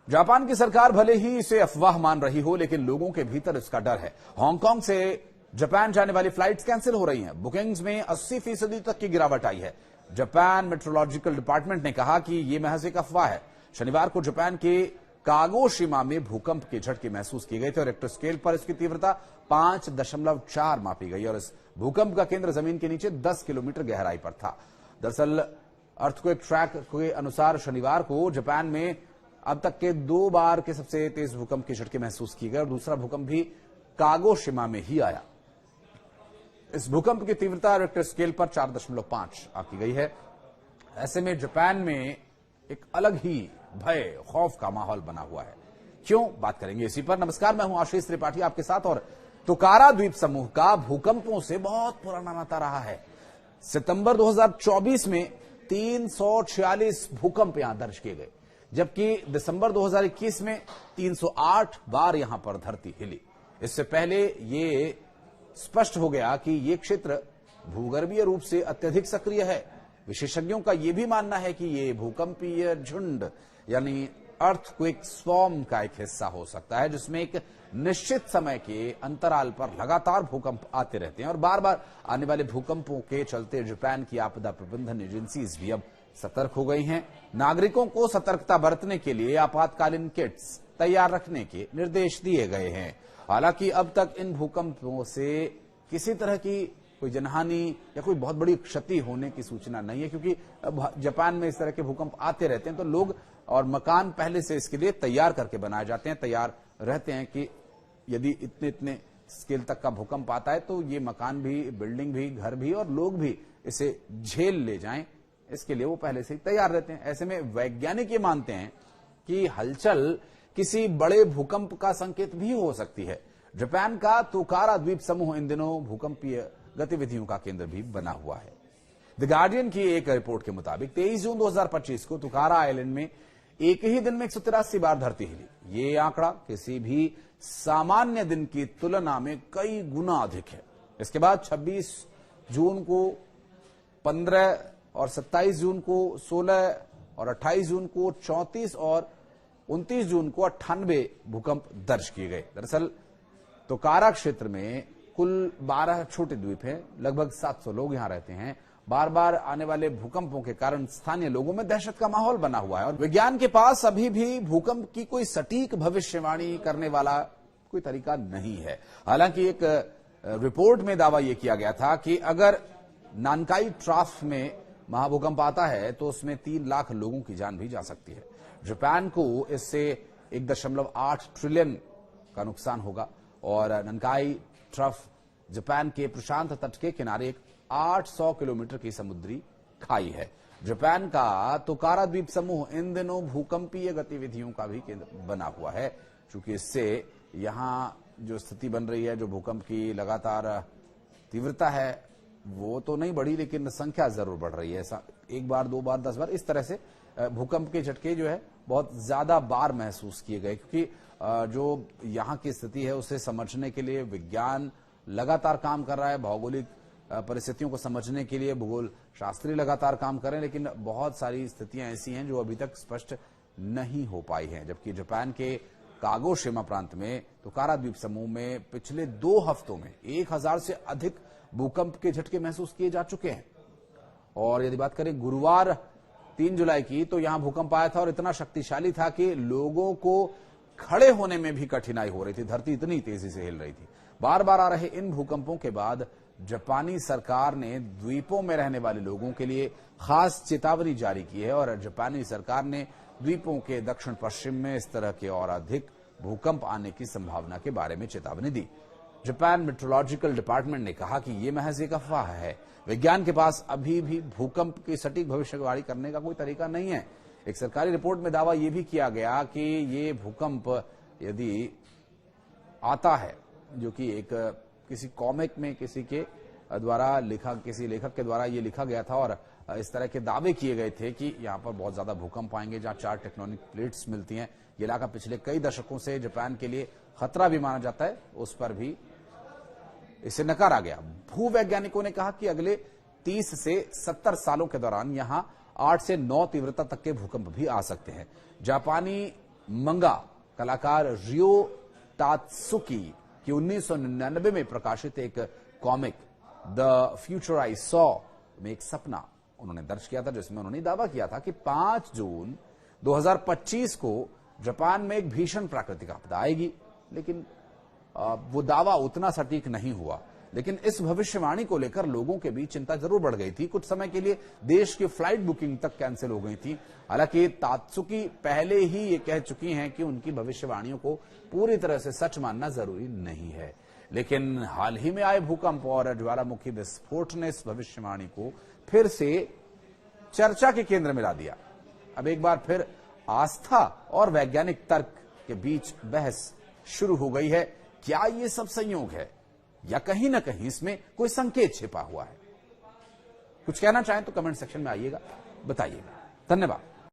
Japan की सरकार भले ही इसे अफवाह मान रही हो, लेकिन लोगों के भीतर इसका डर है। हांगकांग से जापान जाने वाली फ्लाइट्स कैंसिल हो रही हैं। बुकिंग्स में 80% तक की गिरावट आई है। जापान मेट्रोलॉजिकल डिपार्टमेंट ने कहा कि यह महज एक अफवाह है। शनिवार को जापान के कागोशिमा में भूकंप के झटके महसूस किए गए थे और रिक्टर स्केल पर इसकी तीव्रता 5.4 मापी गई और इस भूकंप का केंद्र जमीन के नीचे 10 किलोमीटर गहराई पर था। दरअसल अर्थक्वेक ट्रैक के अनुसार शनिवार को जापान में अब तक के 2 बार के सबसे तेज भूकंप के झटके महसूस किए गए और दूसरा भूकंप भी कागोशिमा में ही आया। इस भूकंप की तीव्रता रिक्टर स्केल पर 4.5 आंकी गई है। ऐसे में जापान में एक अलग ही भय, खौफ का माहौल बना हुआ है। क्यों, बात करेंगे इसी पर। नमस्कार, मैं हूं आशीष त्रिपाठी आपके साथ। और तोकारा द्वीप समूह का भूकंपों से बहुत पुराना नाता रहा है। सितंबर 2024 में 346 भूकंप यहां दर्ज किए गए, जबकि दिसंबर 2021 में 308 बार यहां पर धरती हिली। इससे पहले ये स्पष्ट हो गया कि ये क्षेत्र भूगर्भीय रूप से अत्यधिक सक्रिय है। विशेषज्ञों का यह भी मानना है कि ये भूकंपीय झुंड यानी अर्थक्वेक स्वॉर्म का एक हिस्सा हो सकता है, जिसमें एक निश्चित समय के अंतराल पर लगातार भूकंप आते रहते हैं और बार बार आने वाले भूकंपों के चलते जापान की आपदा प्रबंधन एजेंसीज भी अब सतर्क हो गई हैं। नागरिकों को सतर्कता बरतने के लिए आपातकालीन किट्स तैयार रखने के निर्देश दिए गए हैं। हालांकि अब तक इन भूकंपों से किसी तरह की कोई जनहानि या कोई बहुत बड़ी क्षति होने की सूचना नहीं है, क्योंकि जापान में इस तरह के भूकंप आते रहते हैं तो लोग और मकान पहले से इसके लिए तैयार करके बनाए जाते हैं, तैयार रहते हैं कि यदि इतने स्केल तक का भूकंप आता है तो ये मकान भी, बिल्डिंग भी, घर भी और लोग भी इसे झेल ले जाएं, इसके लिए वो पहले से ही तैयार रहते हैं। ऐसे में वैज्ञानिक ये मानते हैं कि हलचल किसी बड़े भूकंप का संकेत भी हो सकती है। जापान का तोकारा द्वीप समूह इन दिनों भूकंपीय गतिविधियों का केंद्र भी बना हुआ है। द गार्डियन की एक रिपोर्ट के मुताबिक 23 जून 2025 को तोकारा आइलैंड में एक ही दिन में 183 बार धरती हिली। ये आंकड़ा किसी भी सामान्य दिन की तुलना में कई गुना अधिक है। इसके बाद 26 जून को 15 और 27 जून को 16 और 28 जून को 34 और 29 जून को 98 भूकंप दर्ज किए गए। दरअसल तोकारा क्षेत्र में कुल 12 छोटे द्वीप हैं, लगभग 700 लोग यहां रहते हैं। बार बार आने वाले भूकंपों के कारण स्थानीय लोगों में दहशत का माहौल बना हुआ है और विज्ञान के पास अभी भी भूकंप की कोई सटीक भविष्यवाणी करने वाला कोई तरीका नहीं है। हालांकि एक रिपोर्ट में दावा यह किया गया था कि अगर नानकाई ट्राफ में महाभूकंप आता है तो उसमें 3 लाख लोगों की जान भी जा सकती है। जापान को इससे 1.8 ट्रिलियन का नुकसान होगा और नानकाई ट्रफ जापान के प्रशांत तट के किनारे एक 800 किलोमीटर की समुद्री खाई है। जापान का तोकारा द्वीप समूह इन दिनों भूकंपीय गतिविधियों का भी केंद्र बना हुआ है, क्योंकि इससे यहां जो स्थिति बन रही है, जो भूकंप की लगातार तीव्रता है वो तो नहीं बढ़ी, लेकिन संख्या जरूर बढ़ रही है। एक बार, 2 बार, 10 बार इस तरह से भूकंप के झटके जो है बहुत ज्यादा बार महसूस किए गए, क्योंकि जो यहां की स्थिति है उसे समझने के लिए विज्ञान लगातार काम कर रहा है। भौगोलिक परिस्थितियों को समझने के लिए भूगोल शास्त्री लगातार काम कर रहे हैं, लेकिन बहुत सारी स्थितियां ऐसी हैं जो अभी तक स्पष्ट नहीं हो पाई हैं। जबकि जापान के कागोशिमा प्रांत में तोकारा द्वीप समूह में पिछले 2 हफ्तों में 1000 से अधिक भूकंप के झटके महसूस किए जा चुके हैं। और यदि बात करें गुरुवार 3 जुलाई की, तो यहां भूकंप आया था और इतना शक्तिशाली था कि लोगों को खड़े होने में भी कठिनाई हो रही थी। धरती इतनी तेजी से हिल रही थी। बार बार आ रहे इन भूकंपों के बाद जापानी सरकार ने द्वीपों में रहने वाले लोगों के लिए खास चेतावनी जारी की है और जापानी सरकार ने द्वीपों के दक्षिण पश्चिम में इस तरह के और अधिक भूकंप आने की संभावना के बारे में चेतावनी दी। जापान मेट्रोलॉजिकल डिपार्टमेंट ने कहा कि यह महज एक अफवाह है। विज्ञान के पास अभी भी भूकंप की सटीक भविष्यवाणी करने का कोई तरीका नहीं है। एक सरकारी रिपोर्ट में दावा यह भी किया गया कि ये भूकंप यदि आता है, जो कि एक किसी कॉमिक में किसी के द्वारा किसी लेखक के द्वारा ये लिखा गया था और इस तरह के दावे किए गए थे कि यहां पर बहुत ज्यादा भूकंप आएंगे, जहां 4 टेक्टोनिक प्लेट्स मिलती हैं। ये इलाका पिछले कई दशकों से जापान के लिए खतरा भी माना जाता है, उस पर भी इसे नकारा गया। भूवैज्ञानिकों ने कहा कि अगले 30 से 70 सालों के दौरान यहां 8 से 9 तीव्रता तक के भूकंप भी आ सकते हैं। जापानी मंगा कलाकार रियो तात्सुकी की 1999 में प्रकाशित एक comic the future I saw में एक सपना उन्होंने दर्ज किया था, जिसमें उन्होंने दावा किया था कि 5 जून 2025 को जापान में एक भीषण प्राकृतिक आपदा आएगी। लेकिन वो दावा उतना सटीक नहीं हुआ। लेकिन इस भविष्यवाणी को लेकर लोगों के बीच चिंता जरूर बढ़ गई थी। कुछ समय के लिए देश की फ्लाइट बुकिंग तक कैंसिल हो गई थी। हालांकि तात्सुकी पहले ही ये कह चुकी हैं कि उनकी भविष्यवाणियों को पूरी तरह से सच मानना जरूरी नहीं है। लेकिन हाल ही में आए भूकंप और ज्वालामुखी विस्फोट ने इस भविष्यवाणी को फिर से चर्चा के केंद्र में ला दिया। अब एक बार फिर आस्था और वैज्ञानिक तर्क के बीच बहस शुरू हो गई है। क्या ये सब संयोग है या कहीं ना कहीं इसमें कोई संकेत छिपा हुआ है? कुछ कहना चाहें तो कमेंट सेक्शन में आइएगा, बताइएगा। धन्यवाद।